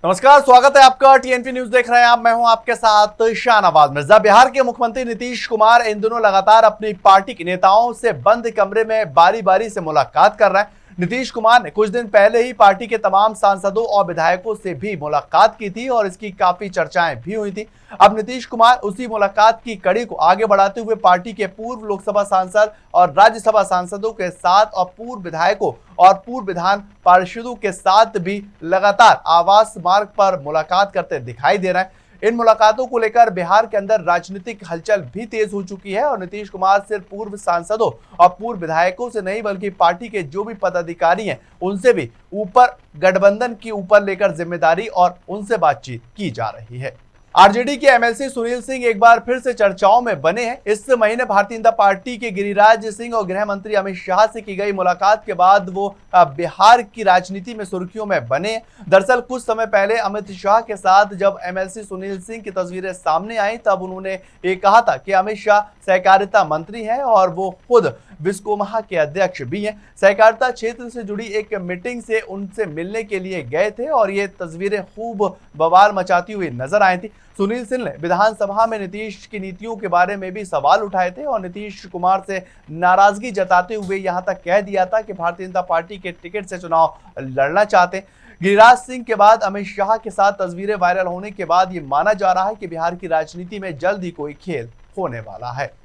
नमस्कार, स्वागत है आपका। टीएनपी न्यूज देख रहे हैं आप। मैं हूं आपके साथ शाहनवाज मिर्जा। बिहार के मुख्यमंत्री नीतीश कुमार इन दिनों लगातार अपनी पार्टी के नेताओं से बंद कमरे में बारी बारी से मुलाकात कर रहे हैं। नीतीश कुमार ने कुछ दिन पहले ही पार्टी के तमाम सांसदों और विधायकों से भी मुलाकात की थी और इसकी काफी चर्चाएं भी हुई थी। अब नीतीश कुमार उसी मुलाकात की कड़ी को आगे बढ़ाते हुए पार्टी के पूर्व लोकसभा सांसद और राज्यसभा सांसदों के साथ और पूर्व विधायकों और पूर्व विधान पार्षदों के साथ भी लगातार आवास मार्ग पर मुलाकात करते दिखाई दे रहे हैं। इन मुलाकातों को लेकर बिहार के अंदर राजनीतिक हलचल भी तेज हो चुकी है और नीतीश कुमार सिर्फ पूर्व सांसदों और पूर्व विधायकों से नहीं बल्कि पार्टी के जो भी पदाधिकारी हैं उनसे भी ऊपर गठबंधन की ऊपर लेकर जिम्मेदारी और उनसे बातचीत की जा रही है। आरजेडी के एमएलसी सुनील सिंह एक बार फिर से चर्चाओं में बने हैं। इस महीने भारतीय जनता पार्टी के गिरिराज सिंह और गृह मंत्री अमित शाह से की गई मुलाकात के बाद वो बिहार की राजनीति में सुर्खियों में बने हैं। दरअसल कुछ समय पहले अमित शाह के साथ जब एमएलसी सुनील सिंह की तस्वीरें सामने आई तब उन्होंने ये कहा था कि अमित शाह सहकारिता मंत्री हैं और वो खुद विस्कोमहा के अध्यक्ष भी हैं। सहकारिता क्षेत्र से जुड़ी एक मीटिंग से उनसे मिलने के लिए गए थे और ये तस्वीरें खूब बवाल मचाती हुई नजर आई थी। सुनील सिंह ने विधानसभा में नीतीश की नीतियों के बारे में भी सवाल उठाए थे और नीतीश कुमार से नाराजगी जताते हुए यहां तक कह दिया था कि भारतीय जनता पार्टी के टिकट से चुनाव लड़ना चाहते हैं। गिरिराज सिंह के बाद अमित शाह के साथ तस्वीरें वायरल होने के बाद ये माना जा रहा है कि बिहार की राजनीति में जल्द ही कोई खेल होने वाला है।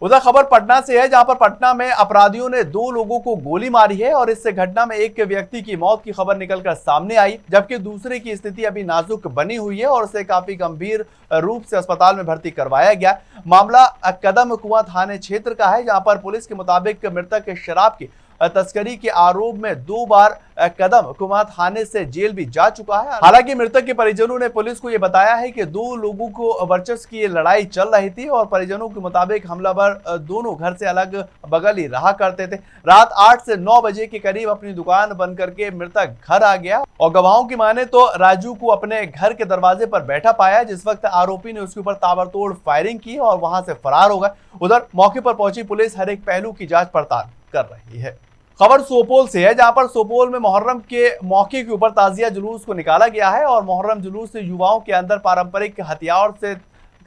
उधर खबर पटना से है, जहां पर पटना में अपराधियों ने 2 लोगों को गोली मारी है और इस घटना में एक व्यक्ति की मौत की खबर निकलकर सामने आई, जबकि दूसरे की स्थिति अभी नाजुक बनी हुई है और उसे काफी गंभीर रूप से अस्पताल में भर्ती करवाया गया। मामला कदम कुआं थाने क्षेत्र का है, जहां पर पुलिस के मुताबिक मृतक शराब की तस्करी के आरोप में 2 बार कदम कुआं थाने से जेल भी जा चुका है। हालांकि मृतक के परिजनों ने पुलिस को यह बताया है कि 2 लोगों को वर्चस्व की लड़ाई चल रही थी और परिजनों के मुताबिक हमलावर दोनों घर से अलग बगल ही रहा करते थे। रात 8 से 9 बजे के करीब अपनी दुकान बंद करके मृतक घर आ गया और गवाहों की माने तो राजू को अपने घर के दरवाजे पर बैठा पाया, जिस वक्त आरोपी ने उसके ऊपर ताबड़तोड़ फायरिंग की और वहां से फरार हो गए। उधर मौके पर पहुंची पुलिस हर एक पहलू की जांच पड़ताल कर रही है। खबर सोपोल से है, जहां पर सोपोल में मोहर्रम के मौके के ऊपर ताजिया जुलूस को निकाला गया है और मोहर्रम जुलूस से युवाओं के अंदर पारंपरिक हथियार से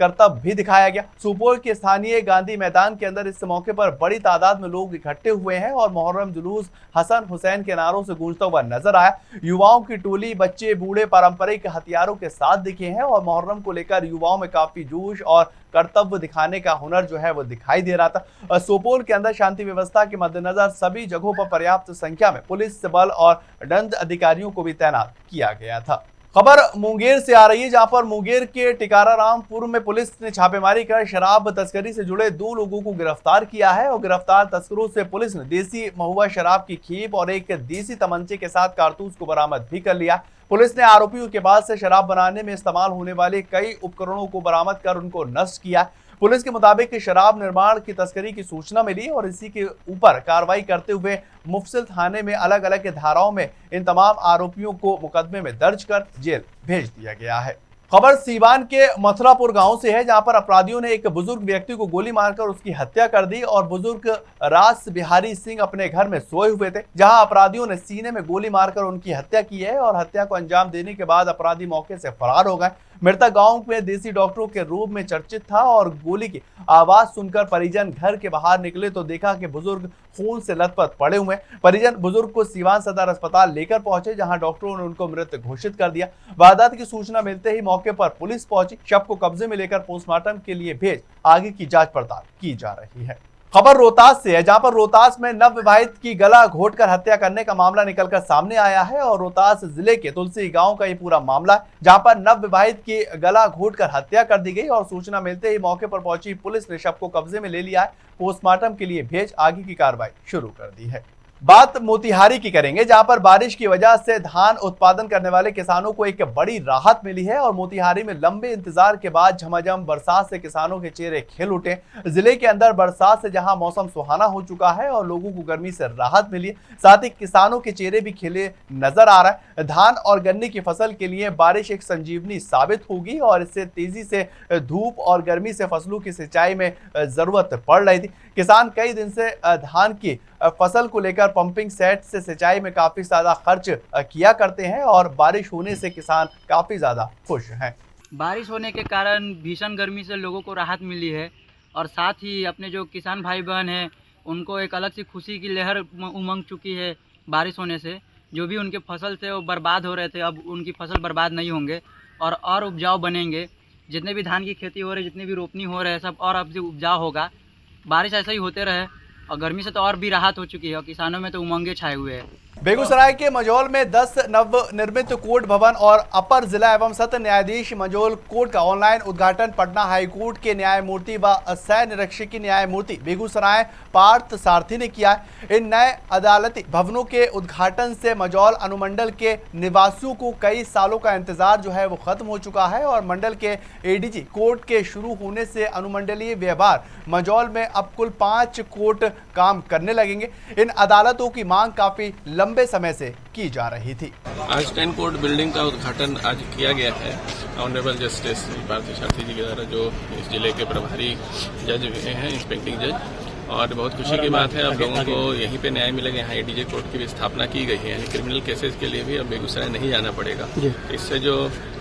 करतब भी दिखाया गया। सुपौल के स्थानीय गांधी मैदान के अंदर इस मौके पर बड़ी तादाद में लोग इकट्ठे हुए हैं और मोहर्रम जुलूस हसन हुसैन के नारों से गूंजता हुआ नजर आया। युवाओं की टोली बच्चे बूढ़े पारंपरिक हथियारों के साथ दिखे हैं और मोहर्रम को लेकर युवाओं में काफी जोश और कर्तव्य दिखाने का हुनर जो है वो दिखाई दे रहा था। सुपौल के अंदर शांति व्यवस्था के मद्देनजर सभी जगहों पर पर्याप्त संख्या में पुलिस बल और दंड अधिकारियों को भी तैनात किया गया था। खबर मुंगेर से आ रही है, जहां पर मुंगेर के टिकारारामपुर में पुलिस ने छापेमारी कर शराब तस्करी से जुड़े 2 लोगों को गिरफ्तार किया है और गिरफ्तार तस्करों से पुलिस ने देसी महुआ शराब की खेप और एक देसी तमंचे के साथ कारतूस को बरामद भी कर लिया। पुलिस ने आरोपियों के पास से शराब बनाने में इस्तेमाल होने वाले कई उपकरणों को बरामद कर उनको नष्ट किया। पुलिस के मुताबिक शराब निर्माण की तस्करी की सूचना मिली और इसी के ऊपर कार्रवाई करते हुए मुफस्सिल थाने में अलग अलग धाराओं में इन तमाम आरोपियों को मुकदमे में दर्ज कर जेल भेज दिया गया है। खबर सीवान के मथुरापुर गांव से है, जहां पर अपराधियों ने एक बुजुर्ग व्यक्ति को गोली मारकर उसकी हत्या कर दी और बुजुर्ग रास बिहारी सिंह अपने घर में सोए हुए थे, जहां अपराधियों ने सीने में गोली मारकर उनकी हत्या की है और हत्या को अंजाम देने के बाद अपराधी मौके से फरार हो गए। मृतक गांव में देसी डॉक्टरों के रूप में चर्चित था और गोली की आवाज सुनकर परिजन घर के बाहर निकले तो देखा कि बुजुर्ग खून से लथपथ पड़े हुए। परिजन बुजुर्ग को सीवान सदर अस्पताल लेकर पहुंचे, जहां डॉक्टरों ने उनको मृत घोषित कर दिया। वारदात की सूचना मिलते ही मौके पर पुलिस पहुंची, शव को कब्जे में लेकर पोस्टमार्टम के लिए भेज आगे की जांच पड़ताल की जा रही है। खबर रोहतास से है, जहां पर रोहतास में नवविवाहित की गला घोंटकर हत्या करने का मामला निकलकर सामने आया है और रोहतास जिले के तुलसी गांव का ये पूरा मामला है, जहां पर नवविवाहित की गला घोंटकर हत्या कर दी गई और सूचना मिलते ही मौके पर पहुंची पुलिस ने शव को कब्जे में ले लिया है, पोस्टमार्टम के लिए भेज आगे की कार्रवाई शुरू कर दी है। बात मोतिहारी की करेंगे, जहां पर बारिश की वजह से धान उत्पादन करने वाले किसानों को एक बड़ी राहत मिली है और मोतिहारी में लंबे इंतजार के बाद झमाझम बरसात से किसानों के चेहरे खिल उठे। जिले के अंदर बरसात से जहां मौसम सुहाना हो चुका है और लोगों को गर्मी से राहत मिली है, साथ ही किसानों के चेहरे भी खिले नजर आ रहा है। धान और गन्ने की फसल के लिए बारिश एक संजीवनी साबित होगी और इससे तेजी से धूप और गर्मी से फसलों की सिंचाई में जरूरत पड़ रही थी। किसान कई दिन से धान की फसल को लेकर पंपिंग सेट से सिंचाई में काफी ज्यादा खर्च किया करते हैं और बारिश होने से किसान काफी ज्यादा खुश हैं। बारिश होने के कारण भीषण गर्मी से लोगों को राहत मिली है और साथ ही अपने जो किसान भाई बहन हैं उनको एक अलग सी खुशी की लहर उमंग चुकी है। बारिश होने से जो भी उनके फसल थे वो बर्बाद हो रहे थे, अब उनकी फसल बर्बाद नहीं होंगे और उपजाऊ बनेंगे। जितने भी धान की खेती हो रही है, जितनी भी रोपनी हो रहे हैं, सब और अब उपजाऊ होगा। बारिश ऐसा ही होते रहे और गर्मी से तो और भी राहत हो चुकी है और किसानों में तो उमंगे छाए हुए हैं। बेगूसराय के मंझौल में 10 नवनिर्मित कोर्ट भवन और अपर जिला एवं सत्र न्यायाधीश मंझौल कोर्ट का ऑनलाइन उद्घाटन पटना हाईकोर्ट के न्यायमूर्ति व सह निरीक्षकी न्यायमूर्ति बेगूसराय पार्थ सारथी ने किया। इन नए अदालती भवनों के उद्घाटन से मंझौल अनुमंडल के निवासियों को कई सालों का इंतजार जो है वो खत्म हो चुका है और मंडल के एडीजी कोर्ट के शुरू होने से अनुमंडलीय व्यवहार मंझौल में अब कुल 5 कोर्ट काम करने लगेंगे। इन अदालतों की मांग काफी लंबे समय से की जा रही थी। आज 10 कोर्ट बिल्डिंग का उद्घाटन आज किया गया है ऑनरेबल जस्टिस पार्थ सारथी जी के द्वारा, जो इस जिले के प्रभारी जज हैं, इंस्पेक्टिंग जज। और बहुत खुशी की बात है, अब लोगों को यहीं पे न्याय मिलेगा। यहाँ एडीजे कोर्ट की भी स्थापना की गई है, यानी क्रिमिनल केसेस के लिए भी अब बेगूसराय नहीं जाना पड़ेगा। इससे जो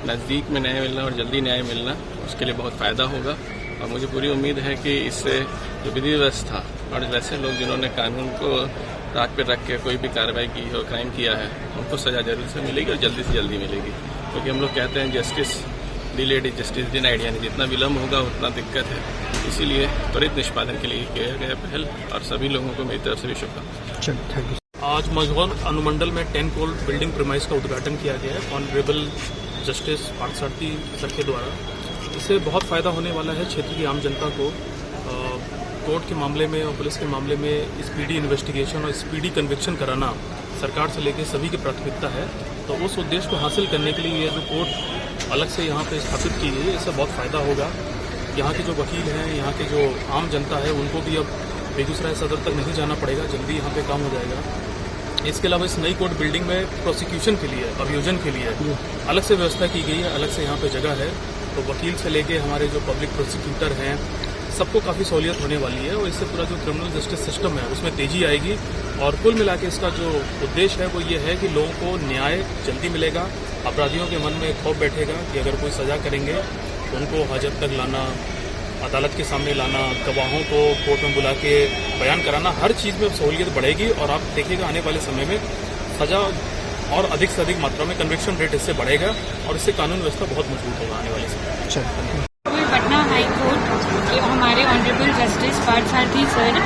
नज़दीक में न्याय मिलना और जल्दी न्याय मिलना, उसके लिए बहुत फायदा होगा। और मुझे पूरी उम्मीद है कि इससे जो विधि व्यवस्था और वैसे लोग जिन्होंने कानून को राख पे रख के कोई भी कार्रवाई की हो, क्राइम किया है, उनको सजा जरूर से मिलेगी और जल्दी से जल्दी मिलेगी। क्योंकि हम लोग कहते हैं justice delayed is justice denied, यानी जितना विलम्ब होगा उतना दिक्कत है। इसीलिए त्वरित निष्पादन के लिए किया गया पहल और सभी लोगों को मेरी तरफ से भी शुभकामनाएं। आज मंझौल अनुमंडल में 10 कोर्ट बिल्डिंग प्रीमाइस का उद्घाटन किया गया है ऑनरेबल जस्टिस पार्थ सारथी सर के द्वारा। इससे बहुत फायदा होने वाला है क्षेत्र की आम जनता को। कोर्ट के मामले में और पुलिस के मामले में स्पीडी इन्वेस्टिगेशन और स्पीडी कन्विक्शन कराना सरकार से लेकर सभी की प्राथमिकता है। तो उस उद्देश्य को हासिल करने के लिए ये जो कोर्ट अलग से यहाँ पे स्थापित की गई है, इससे बहुत फ़ायदा होगा। यहाँ के जो वकील हैं, यहाँ के जो आम जनता है, उनको भी अब बेगूसराय सदर तक नहीं जाना पड़ेगा, जल्दी यहाँ पे काम हो जाएगा। इसके अलावा इस नई कोर्ट बिल्डिंग में प्रोसिक्यूशन के लिए, अभियोजन के लिए अलग से व्यवस्था की गई है, अलग से यहाँ पे जगह है। तो वकील से लेके हमारे जो पब्लिक प्रोसिक्यूटर हैं, सबको काफ़ी सहूलियत होने वाली है और इससे पूरा जो क्रिमिनल जस्टिस सिस्टम है उसमें तेजी आएगी। और कुल मिला के इसका जो उद्देश्य है वो ये है कि लोगों को न्याय जल्दी मिलेगा। अपराधियों के मन में खौफ बैठेगा कि अगर कोई सजा करेंगे तो उनको हाजत तक लाना, अदालत के सामने लाना, गवाहों को कोर्ट में बुला के बयान कराना, हर चीज़ में सहूलियत बढ़ेगी। और आप देखिएगा आने वाले समय में सजा और अधिक से अधिक मात्रा में कन्विक्शन रेट इससे बढ़ेगा और इससे कानून व्यवस्था बहुत मजबूत होगा आने वाले समय। पटना हाई कोर्ट के हमारे ऑनरेबल जस्टिस पार्थ सारथी सर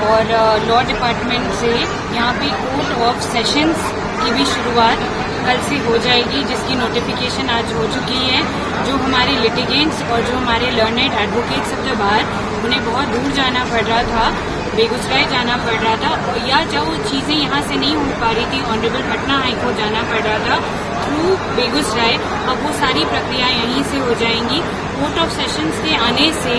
और लॉ डिपार्टमेंट से यहाँ पे कोर्ट ऑफ सेशंस की भी शुरुआत कल से हो जाएगी, जिसकी नोटिफिकेशन आज हो चुकी है। जो हमारे लिटिगेंट्स और जो हमारे learned advocates of the bar, उन्हें बहुत दूर जाना पड़ रहा था, बेगूसराय जाना पड़ रहा था, या जो चीज़ें यहाँ से नहीं हो पा रही थी, ऑनरेबल पटना हाई कोर्ट जाना पड़ रहा था थ्रू बेगूसराय, अब वो सारी प्रक्रिया यहीं से हो जाएंगी। कोर्ट ऑफ सेशंस के आने से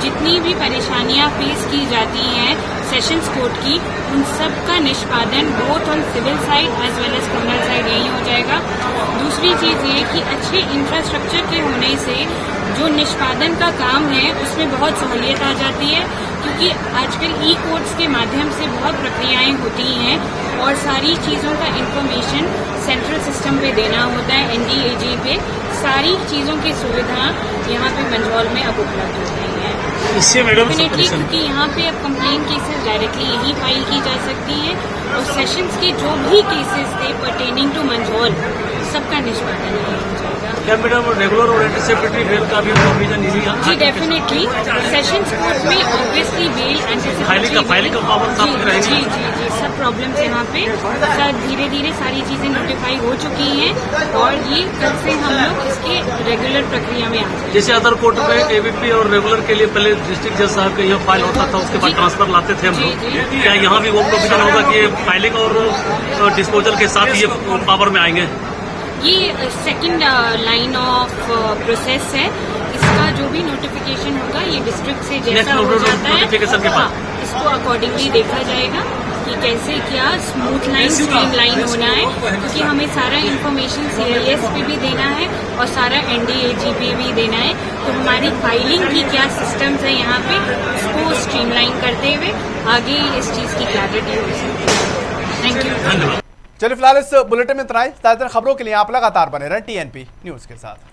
जितनी भी परेशानियां फेस की जाती हैं सेशंस कोर्ट की, उन सब का निष्पादन both on civil side as well as criminal side यही हो जाएगा। दूसरी चीज़ ये कि अच्छे इंफ्रास्ट्रक्चर के होने से जो निष्पादन का काम है उसमें बहुत सहूलियत आ जाती है, क्योंकि आजकल ई कोर्ट्स के माध्यम से बहुत प्रक्रियाएं होती हैं और सारी चीज़ों का इंफॉर्मेशन सेंट्रल सिस्टम पे देना होता है, NDAG पे। सारी चीज़ों की सुविधा यहाँ पे मंझौल में अब उपलब्ध हो गई है। इससे मैडम डेफिनेटली, क्योंकि यहाँ पे अब कंप्लेन केसेस डायरेक्टली यही फाइल की जा सकती है और सेशंस के जो भी केसेस थे पर्टेनिंग टू मंझौल, सबका निष्पादन यही हो जाएगा। क्या मैडम रेगुलर और एंटीसिपेटरी बेल का भी प्रोविजन इसी? जी डेफिनेटली, सेशंस कोर्ट में ऑब्वियसली बेल फाइलिंग का पावर जी सब प्रॉब्लम्स यहाँ पे सर धीरे धीरे सारी चीजें नोटिफाई हो चुकी हैं और ये कल से हम लोग इसके रेगुलर प्रक्रिया में आ जाएंगे। जैसे अदर कोर्ट में एबीपी और रेगुलर के लिए पहले डिस्ट्रिक्ट जज साहब का यह फाइल होता था, उसके बाद ट्रांसफर लाते थे हम लोग, क्या यहाँ भी वो प्रोविजन होगा कि फाइलिंग और डिस्पोजल के साथ ये पावर में आएंगे? ये सेकंड लाइन ऑफ प्रोसेस है। इसका जो भी नोटिफिकेशन होगा ये डिस्ट्रिक्ट से जैसा हो जाता है, इसको अकॉर्डिंगली देखा जाएगा। कि कैसे क्या स्मूथ लाइन स्ट्रीम लाइन होना है, क्योंकि हमें सारा इन्फॉर्मेशन CIS पे भी देना है और सारा NDAG पे भी देना है। तो हमारी फाइलिंग की क्या सिस्टम्स है यहाँ पे, उसको स्ट्रीमलाइन करते हुए आगे इस चीज़ की क्लैरिटी हो सकती है। Thank you. चलिए फिलहाल इस बुलेटिन में इतना ही। ताज़ा खबरों के लिए आप लगातार बने रहें TNP न्यूज़ के साथ।